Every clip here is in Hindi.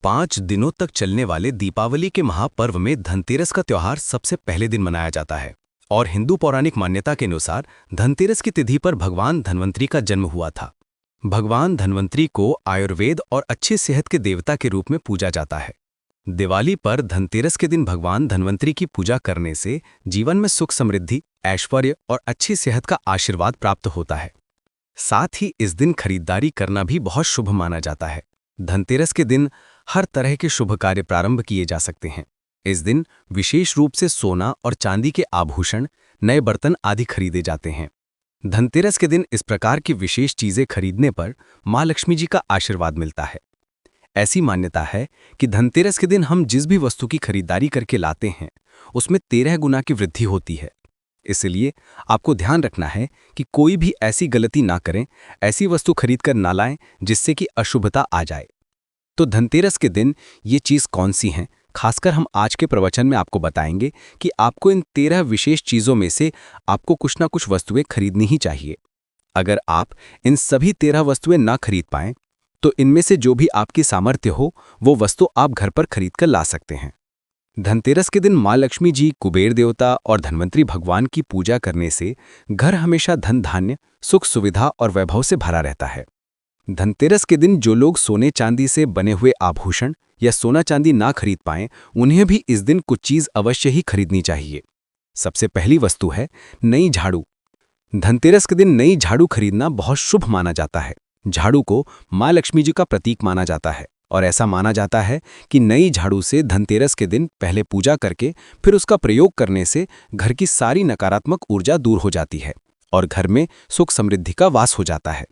5 दिनों तक चलने वाले दीपावली के महापर्व में धनतेरस का त्योहार सबसे पहले दिन मनाया जाता है और हिंदू पौराणिक मान्यता के अनुसार धनतेरस की तिथि पर भगवान धन्वंतरी का जन्म हुआ था। भगवान धन्वंतरी को आयुर्वेद और अच्छी सेहत के देवता के रूप में पूजा जाता है। दिवाली पर धनतेरस के दिन भगवान धन्वंतरी की पूजा करने से जीवन में सुख समृद्धि, ऐश्वर्य और अच्छी सेहत का आशीर्वाद प्राप्त होता है। साथ ही इस दिन खरीदारी करना भी बहुत शुभ माना जाता है। धनतेरस के दिन हर तरह के शुभ कार्य प्रारंभ किए जा सकते हैं। इस दिन विशेष रूप से सोना और चांदी के आभूषण, नए बर्तन आदि खरीदे जाते हैं। धनतेरस के दिन इस प्रकार की विशेष चीजें खरीदने पर मां लक्ष्मी जी का आशीर्वाद मिलता है। ऐसी मान्यता है कि धनतेरस के दिन हम जिस भी वस्तु की खरीदारी करके लाते हैं उसमें 13 गुना की वृद्धि होती है। इसलिए आपको ध्यान रखना है कि कोई भी ऐसी गलती ना करें, ऐसी वस्तु खरीदकर ना लाएं जिससे कि अशुभता आ जाए। तो धनतेरस के दिन ये चीज़ कौन सी हैं, खासकर हम आज के प्रवचन में आपको बताएंगे कि आपको इन 13 विशेष चीज़ों में से आपको कुछ ना कुछ वस्तुएं खरीदनी ही चाहिए। अगर आप इन सभी 13 वस्तुएं ना खरीद पाएं तो इनमें से जो भी आपकी सामर्थ्य हो वो वस्तु आप घर पर खरीद कर ला सकते हैं। धनतेरस के दिन मां लक्ष्मी जी, कुबेर देवता और धन्वंतरी भगवान की पूजा करने से घर हमेशा धन धान्य, सुख सुविधा और वैभव से भरा रहता है। धनतेरस के दिन जो लोग सोने चांदी से बने हुए आभूषण या सोना चांदी ना खरीद पाएं, उन्हें भी इस दिन कुछ चीज अवश्य ही खरीदनी चाहिए। सबसे पहली वस्तु है नई झाड़ू। धनतेरस के दिन नई झाड़ू खरीदना बहुत शुभ माना जाता है। झाड़ू को मां लक्ष्मी जी का प्रतीक माना जाता है और ऐसा माना जाता है कि नई झाड़ू से धनतेरस के दिन पहले पूजा करके फिर उसका प्रयोग करने से घर की सारी नकारात्मक ऊर्जा दूर हो जाती है और घर में सुख समृद्धि का वास हो जाता है।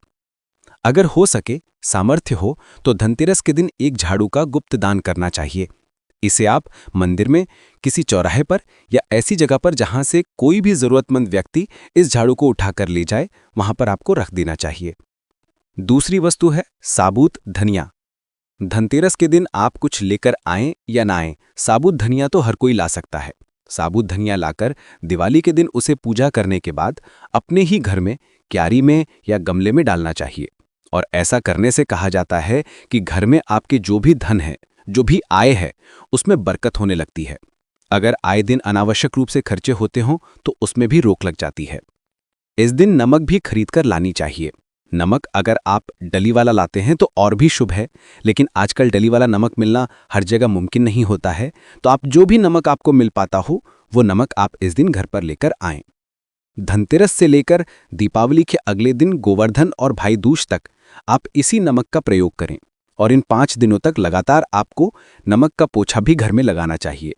अगर हो सके, सामर्थ्य हो तो धनतेरस के दिन एक झाड़ू का गुप्त दान करना चाहिए। इसे आप मंदिर में, किसी चौराहे पर या ऐसी जगह पर जहां से कोई भी जरूरतमंद व्यक्ति इस झाड़ू को उठाकर ले जाए, वहां पर आपको रख देना चाहिए। दूसरी वस्तु है साबुत धनिया। धनतेरस के दिन आप कुछ लेकर आएं या ना आएं, साबुत धनिया तो हर कोई ला सकता है। साबुत धनिया लाकर दिवाली के दिन उसे पूजा करने के बाद अपने ही घर में क्यारी में या गमले में डालना चाहिए और ऐसा करने से कहा जाता है कि घर में आपके जो भी धन है, जो भी आय है, उसमें बरकत होने लगती है। अगर आए दिन अनावश्यक रूप से खर्चे होते हों तो उसमें भी रोक लग जाती है। इस दिन नमक भी खरीदकर लानी चाहिए। नमक अगर आप डली वाला लाते हैं तो और भी शुभ है, लेकिन आजकल डली वाला नमक मिलना हर जगह मुमकिन नहीं होता है, तो आप जो भी नमक आपको मिल पाता हो वो नमक आप इस दिन घर पर लेकर आएं। धनतेरस से लेकर दीपावली के अगले दिन गोवर्धन और भाई दूज तक आप इसी नमक का प्रयोग करें और इन 5 दिनों तक लगातार आपको नमक का पोछा भी घर में लगाना चाहिए।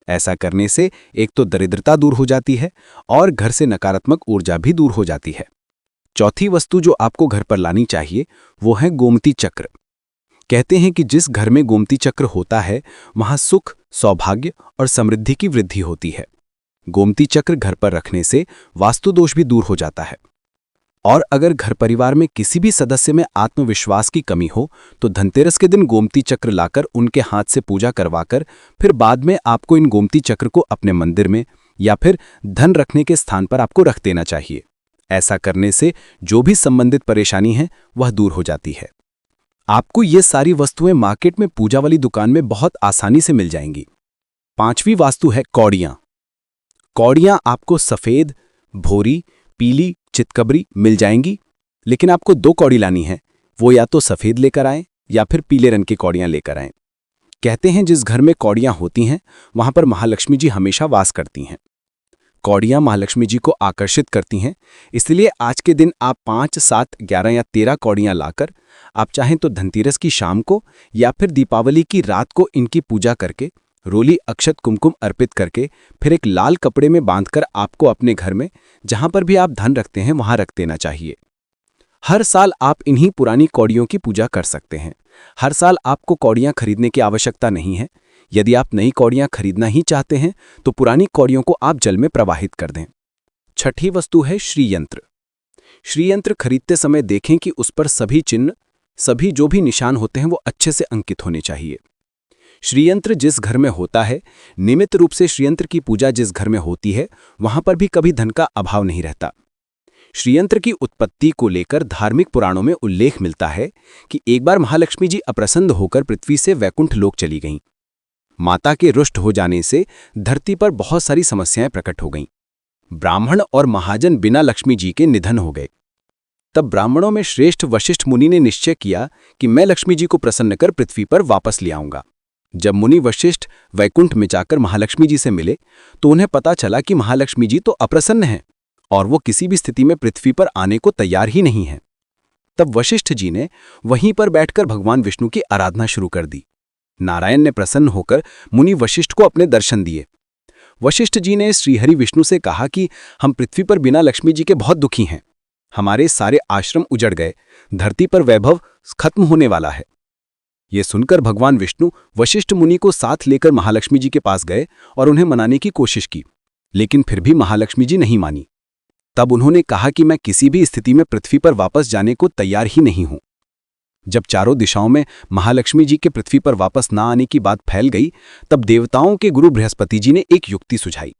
ऐसा करने से एक तो दरिद्रता दूर हो जाती है और घर से नकारात्मक ऊर्जा भी दूर हो जाती है। चौथी वस्तु जो आपको घर पर लानी चाहिए वो है गोमती चक्र। कहते हैं कि जिस घर में गोमती चक्र होता है वहां सुख, सौभाग्य और समृद्धि की वृद्धि होती है। गोमती चक्र घर पर रखने से वास्तु दोष भी दूर हो जाता है। और अगर घर परिवार में किसी भी सदस्य में आत्मविश्वास की कमी हो तो धनतेरस के दिन गोमती चक्र लाकर उनके हाथ से पूजा करवाकर फिर बाद में आपको इन गोमती चक्र को अपने मंदिर में या फिर धन रखने के स्थान पर आपको रख देना चाहिए। ऐसा करने से जो भी संबंधित परेशानी है वह दूर हो जाती है। आपको ये सारी वस्तुएं मार्केट में पूजा वाली दुकान में बहुत आसानी से मिल जाएंगी। 5वीं वास्तु है कौड़ियां। कौड़ियां आपको सफेद, भूरी, पीली, चितकबरी मिल जाएंगी, लेकिन आपको 2 कौड़ी लानी है। वो या तो सफेद लेकर आएं या फिर पीले रंग की कौड़ियां लेकर आएं। कहते हैं जिस घर में कौड़ियां होती हैं वहां पर महालक्ष्मी जी हमेशा वास करती हैं। कौड़ियां महालक्ष्मी जी को आकर्षित करती हैं, इसलिए आज के दिन आप 5, 7, 11 या 13 कौड़ियां लाकर आप चाहें तो धनतेरस की शाम को या फिर दीपावली की रात को इनकी पूजा करके रोली, अक्षत, कुमकुम अर्पित करके फिर एक लाल कपड़े में बांधकर आपको अपने घर में जहां पर भी आप धन रखते हैं वहां रख देना चाहिए। हर साल आप इन्हीं पुरानी कौड़ियों की पूजा कर सकते हैं। हर साल आपको कौड़ियां खरीदने की आवश्यकता नहीं है। यदि आप नई कौड़ियां खरीदना ही चाहते हैं तो पुरानी कौड़ियों को आप जल में प्रवाहित कर दें। छठी वस्तु है श्रीयंत्र। श्रीयंत्र खरीदते समय देखें कि उस पर सभी चिन्ह, सभी जो भी निशान होते हैं वो अच्छे से अंकित होने चाहिए। श्रीयंत्र जिस घर में होता है, नियमित रूप से श्रीयंत्र की पूजा जिस घर में होती है, वहां पर भी कभी धन का अभाव नहीं रहता। श्रीयंत्र की उत्पत्ति को लेकर धार्मिक पुराणों में उल्लेख मिलता है कि एक बार महालक्ष्मी जी अप्रसन्न होकर पृथ्वी से वैकुंठ लोक चली गईं। माता के रुष्ट हो जाने से धरती पर बहुत सारी समस्याएं प्रकट हो गईं। ब्राह्मण और महाजन बिना लक्ष्मी जी के निधन हो गए। तब ब्राह्मणों में श्रेष्ठ वशिष्ठ मुनि ने निश्चय किया कि मैं लक्ष्मी जी को प्रसन्न कर पृथ्वी पर वापस ले आऊंगा। जब मुनि वशिष्ठ वैकुंठ में जाकर महालक्ष्मी जी से मिले तो उन्हें पता चला कि महालक्ष्मी जी तो अप्रसन्न हैं और वो किसी भी स्थिति में पृथ्वी पर आने को तैयार ही नहीं है। तब वशिष्ठ जी ने वहीं पर बैठकर भगवान विष्णु की आराधना शुरू कर दी। नारायण ने प्रसन्न होकर मुनि वशिष्ठ को अपने दर्शन दिए। वशिष्ठ जी ने श्रीहरि विष्णु से कहा कि हम पृथ्वी पर बिना लक्ष्मी जी के बहुत दुखी हैं। हमारे सारे आश्रम उजड़ गए, धरती पर वैभव खत्म होने वाला है। ये सुनकर भगवान विष्णु वशिष्ठ मुनि को साथ लेकर महालक्ष्मी जी के पास गए और उन्हें मनाने की कोशिश की, लेकिन फिर भी महालक्ष्मी जी नहीं मानी। तब उन्होंने कहा कि मैं किसी भी स्थिति में पृथ्वी पर वापस जाने को तैयार ही नहीं हूं। जब चारों दिशाओं में महालक्ष्मी जी के पृथ्वी पर वापस ना आने की बात फैल गई, तब देवताओं के गुरु बृहस्पति जी ने एक युक्ति सुझाई।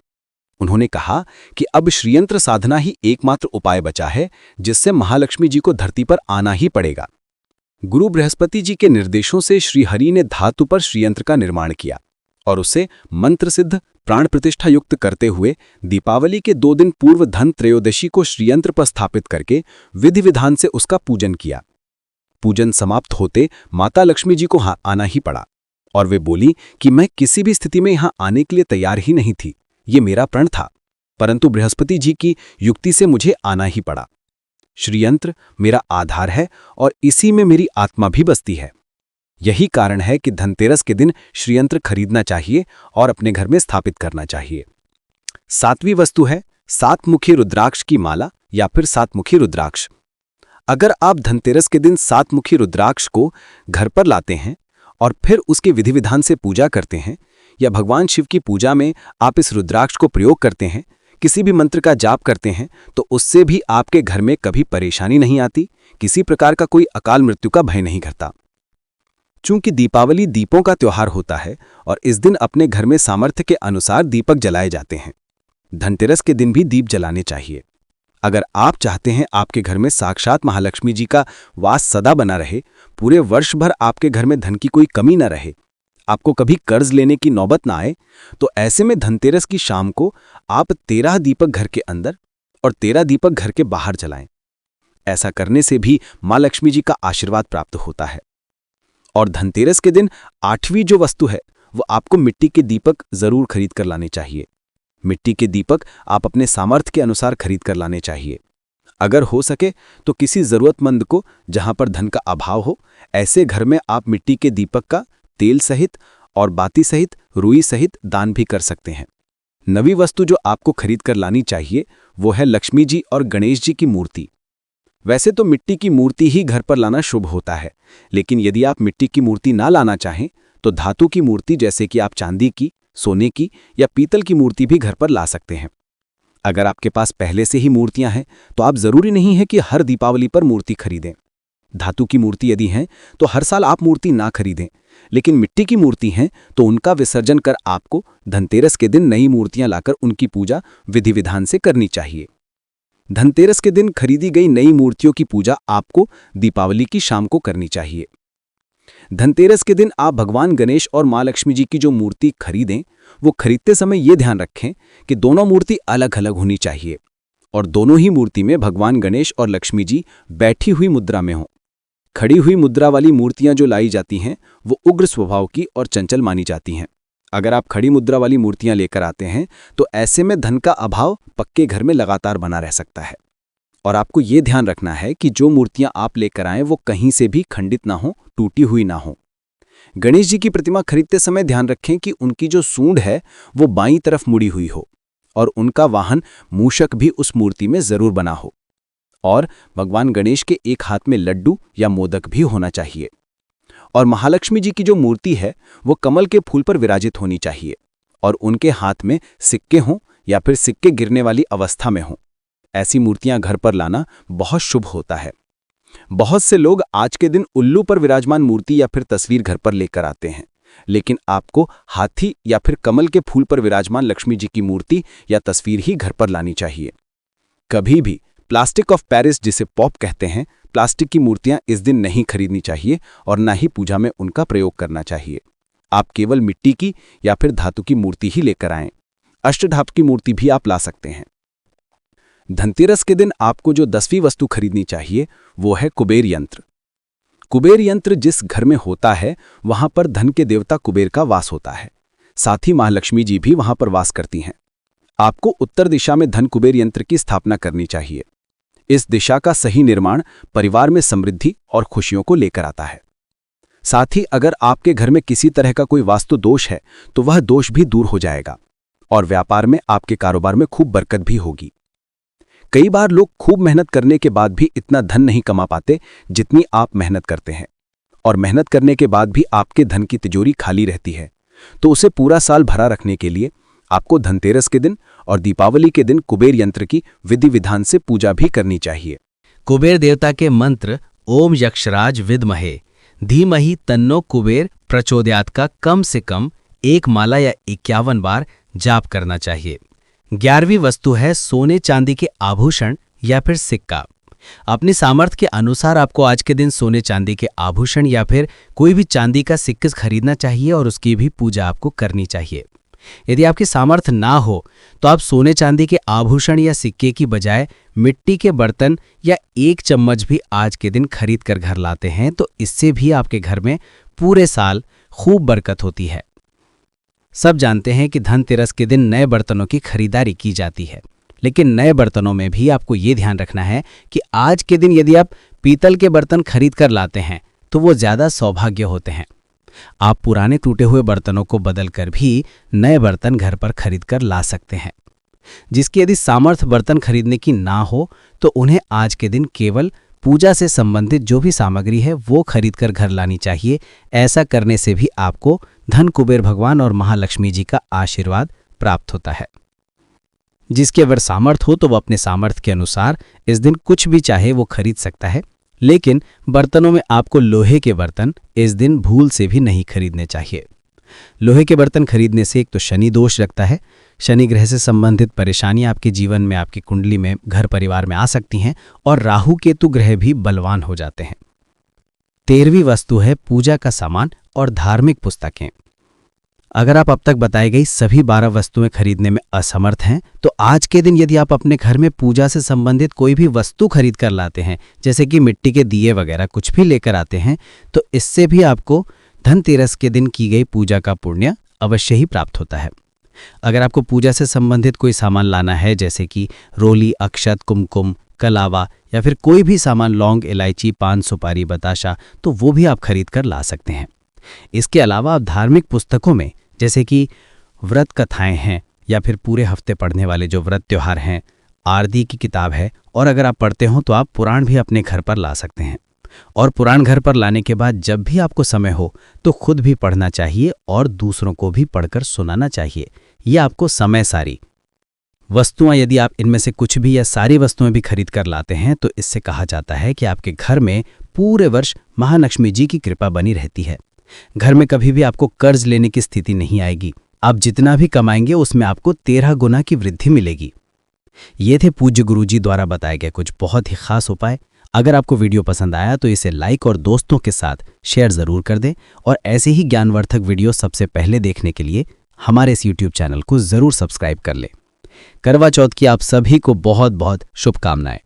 उन्होंने कहा कि अब श्रीयंत्र साधना ही एकमात्र उपाय बचा है जिससे महालक्ष्मी जी को धरती पर आना ही पड़ेगा। गुरु बृहस्पति जी के निर्देशों से श्रीहरि ने धातु पर श्रीयंत्र का निर्माण किया और उसे मंत्र सिद्ध प्राण प्रतिष्ठा युक्त करते हुए दीपावली के 2 दिन पूर्व धन त्रयोदशी को श्रीयंत्र पर स्थापित करके विधि विधान से उसका पूजन किया। पूजन समाप्त होते माता लक्ष्मी जी को आना ही पड़ा और वे बोली कि मैं किसी भी स्थिति में यहां आने के लिए तैयार ही नहीं थी, ये मेरा प्रण था, परंतु बृहस्पति जी की युक्ति से मुझे आना ही पड़ा। श्रीयंत्र मेरा आधार है और इसी में मेरी आत्मा भी बसती है। यही कारण है कि धनतेरस के दिन श्रीयंत्र खरीदना चाहिए और अपने घर में स्थापित करना चाहिए। 7वीं वस्तु है 7 मुखी रुद्राक्ष की माला या फिर 7 मुखी रुद्राक्ष। अगर आप धनतेरस के दिन 7 मुखी रुद्राक्ष को घर पर लाते हैं और फिर उसके विधि विधान से पूजा करते हैं, या भगवान शिव की पूजा में आप इस रुद्राक्ष को प्रयोग करते हैं, किसी भी मंत्र का जाप करते हैं, तो उससे भी आपके घर में कभी परेशानी नहीं आती, किसी प्रकार का कोई अकाल मृत्यु का भय नहीं करता। चूंकि दीपावली दीपों का त्योहार होता है और इस दिन अपने घर में सामर्थ्य के अनुसार दीपक जलाए जाते हैं। धनतेरस के दिन भी दीप जलाने चाहिए। अगर आप चाहते हैं आपके घर में साक्षात महालक्ष्मी जी का वास सदा बना रहे, पूरे वर्ष भर आपके घर में धन की कोई कमी न रहे, आपको कभी कर्ज लेने की नौबत ना आए, तो ऐसे में धनतेरस की शाम को आप 13 दीपक घर के अंदर और 13 दीपक घर के बाहर जलाएं। ऐसा करने से भी मां लक्ष्मी जी का आशीर्वाद प्राप्त होता है। और धनतेरस के दिन 8वीं जो वस्तु है वो आपको मिट्टी के दीपक जरूर खरीद कर लाने चाहिए। मिट्टी के दीपक आप अपने सामर्थ्य के अनुसार खरीद कर लाने चाहिए। अगर हो सके तो किसी जरूरतमंद को, जहां पर धन का अभाव हो, ऐसे घर में आप मिट्टी के दीपक का तेल सहित और बाती सहित, रुई सहित दान भी कर सकते हैं। 9वीं वस्तु जो आपको खरीद कर लानी चाहिए वो है लक्ष्मी जी और गणेश जी की मूर्ति। वैसे तो मिट्टी की मूर्ति ही घर पर लाना शुभ होता है, लेकिन यदि आप मिट्टी की मूर्ति ना लाना चाहें तो धातु की मूर्ति जैसे कि आप चांदी की, सोने की या पीतल की मूर्ति भी घर पर ला सकते हैं। अगर आपके पास पहले से ही मूर्तियां हैं तो आप जरूरी नहीं है कि हर दीपावली पर मूर्ति खरीदें। धातु की मूर्ति यदि हैं तो हर साल आप मूर्ति ना खरीदें, लेकिन मिट्टी की मूर्ति हैं तो उनका विसर्जन कर आपको धनतेरस के दिन नई मूर्तियां लाकर उनकी पूजा विधि विधान से करनी चाहिए। धनतेरस के दिन खरीदी गई नई मूर्तियों की पूजा आपको दीपावली की शाम को करनी चाहिए। धनतेरस के दिन आप भगवान गणेश और मां लक्ष्मी जी की जो मूर्ति खरीदें, वो खरीदते समय ये ध्यान रखें कि दोनों मूर्ति अलग अलग होनी चाहिए और दोनों ही मूर्ति में भगवान गणेश और लक्ष्मी जी बैठी हुई मुद्रा में हों। खड़ी हुई मुद्रा वाली मूर्तियां जो लाई जाती हैं वो उग्र स्वभाव की और चंचल मानी जाती हैं। अगर आप खड़ी मुद्रा वाली मूर्तियां लेकर आते हैं तो ऐसे में धन का अभाव पक्के घर में लगातार बना रह सकता है। और आपको ये ध्यान रखना है कि जो मूर्तियां आप लेकर आएं वो कहीं से भी खंडित ना हो, टूटी हुई ना हो। गणेश जी की प्रतिमा खरीदते समय ध्यान रखें कि उनकी जो सूंड है वो बाईं तरफ मुड़ी हुई हो और उनका वाहन मूषक भी उस मूर्ति में जरूर बना हो। और भगवान गणेश के एक हाथ में लड्डू या मोदक भी होना चाहिए। और महालक्ष्मी जी की जो मूर्ति है वो कमल के फूल पर विराजित होनी चाहिए और उनके हाथ में सिक्के हों या फिर सिक्के गिरने वाली अवस्था में हों। ऐसी मूर्तियां घर पर लाना बहुत शुभ होता है। बहुत से लोग आज के दिन उल्लू पर विराजमान मूर्ति या फिर तस्वीर घर पर लेकर आते हैं, लेकिन आपको हाथी या फिर कमल के फूल पर विराजमान लक्ष्मी जी की मूर्ति या तस्वीर ही घर पर लानी चाहिए। कभी भी प्लास्टिक ऑफ पेरिस जिसे पॉप कहते हैं, प्लास्टिक की मूर्तियां इस दिन नहीं खरीदनी चाहिए और न ही पूजा में उनका प्रयोग करना चाहिए। आप केवल मिट्टी की या फिर धातु की मूर्ति ही लेकर आएं। अष्टधातु की मूर्ति भी आप ला सकते हैं। धनतेरस के दिन आपको जो 10वीं वस्तु खरीदनी चाहिए वो है कुबेर यंत्र। कुबेर यंत्र जिस घर में होता है वहां पर धन के देवता कुबेर का वास होता है। साथ ही महालक्ष्मी जी भी वहां पर वास करती हैं। आपको उत्तर दिशा में धन कुबेर यंत्र की स्थापना करनी चाहिए। इस दिशा का सही निर्माण परिवार में समृद्धि और खुशियों को लेकर आता है। साथ ही अगर आपके घर में किसी तरह का कोई वास्तु दोष है तो वह दोष भी दूर हो जाएगा और व्यापार में आपके कारोबार में खूब बरकत भी होगी। कई बार लोग खूब मेहनत करने के बाद भी इतना धन नहीं कमा पाते जितनी आप मेहनत करते हैं, और मेहनत करने के बाद भी आपके धन की तिजोरी खाली रहती है। तो उसे पूरा साल भरा रखने के लिए आपको धनतेरस के दिन और दीपावली के दिन कुबेर यंत्र की विधि विधान से पूजा भी करनी चाहिए। कुबेर देवता के मंत्र ओम यक्षराज विद्महे धीमहि तन्नो कुबेर प्रचोदयात् का कम से कम 1 माला या 51 बार जाप करना चाहिए। 11वीं वस्तु है सोने चांदी के आभूषण या फिर सिक्का। अपनी सामर्थ्य के अनुसार आपको आज के दिन सोने चांदी के आभूषण या फिर कोई भी चांदी का सिक्का खरीदना चाहिए और उसकी भी पूजा आपको करनी चाहिए। यदि आपकी सामर्थ्य ना हो तो आप सोने चांदी के आभूषण या सिक्के की बजाय मिट्टी के बर्तन या 1 चम्मच भी आज के दिन खरीद कर घर लाते हैं तो इससे भी आपके घर में पूरे साल खूब बरकत होती है। सब जानते हैं कि धनतेरस के दिन नए बर्तनों की खरीदारी की जाती है, लेकिन नए बर्तनों में भी आपको ये ध्यान रखना है कि आज के दिन यदि आप पीतल के बर्तन खरीद कर लाते हैं तो वो ज़्यादा सौभाग्य होते हैं। आप पुराने टूटे हुए बर्तनों को बदलकर भी नए बर्तन घर पर खरीद कर ला सकते हैं। जिसकी यदि सामर्थ्य बर्तन खरीदने की ना हो तो उन्हें आज के दिन केवल पूजा से संबंधित जो भी सामग्री है वो खरीद कर घर लानी चाहिए। ऐसा करने से भी आपको धन कुबेर भगवान और महालक्ष्मी जी का आशीर्वाद प्राप्त होता है। जिसकी अगर सामर्थ्य हो तो वो अपने सामर्थ्य के अनुसार इस दिन कुछ भी चाहे वो खरीद सकता है, लेकिन बर्तनों में आपको लोहे के बर्तन इस दिन भूल से भी नहीं खरीदने चाहिए। लोहे के बर्तन खरीदने से एक तो शनि दोष लगता है, शनि ग्रह से संबंधित परेशानियां आपके जीवन में, आपकी कुंडली में, घर परिवार में आ सकती हैं और राहु केतु ग्रह भी बलवान हो जाते हैं। 13वीं वस्तु है पूजा का सामान और धार्मिक पुस्तकें। अगर आप अब तक बताई गई सभी 12 वस्तुएं खरीदने में असमर्थ हैं तो आज के दिन यदि आप अपने घर में पूजा से संबंधित कोई भी वस्तु खरीद कर लाते हैं, जैसे कि मिट्टी के दिए वगैरह कुछ भी लेकर आते हैं, तो इससे भी आपको धनतेरस के दिन की गई पूजा का पुण्य अवश्य ही प्राप्त होता है। अगर आपको पूजा से संबंधित कोई सामान लाना है, जैसे कि रोली, अक्षत, कुमकुम, कलावा या फिर कोई भी सामान, लौंग, इलायची, पान, सुपारी, बताशा, तो वो भी आप खरीद कर ला सकते हैं। इसके अलावा आप धार्मिक पुस्तकों में जैसे कि व्रत कथाएं हैं या फिर पूरे हफ्ते पढ़ने वाले जो व्रत त्योहार हैं, आरती की किताब है, और अगर आप पढ़ते हो तो आप पुराण भी अपने घर पर ला सकते हैं। और पुराण घर पर लाने के बाद जब भी आपको समय हो तो खुद भी पढ़ना चाहिए और दूसरों को भी पढ़कर सुनाना चाहिए। ये आपको समय सारी वस्तुएं, यदि आप इनमें से कुछ भी या सारी वस्तुएं भी खरीद कर लाते हैं तो इससे कहा जाता है कि आपके घर में पूरे वर्ष महालक्ष्मी जी की कृपा बनी रहती है। घर में कभी भी आपको कर्ज लेने की स्थिति नहीं आएगी। आप जितना भी कमाएंगे उसमें आपको 13 गुना की वृद्धि मिलेगी। ये थे पूज्य गुरुजी द्वारा बताए गए कुछ बहुत ही खास उपाय। अगर आपको वीडियो पसंद आया तो इसे लाइक और दोस्तों के साथ शेयर ज़रूर कर दें, और ऐसे ही ज्ञानवर्धक वीडियो सबसे पहले देखने के लिए हमारे इस YouTube चैनल को ज़रूर सब्सक्राइब कर लें। करवा चौथ की आप सभी को बहुत बहुत शुभकामनाएं।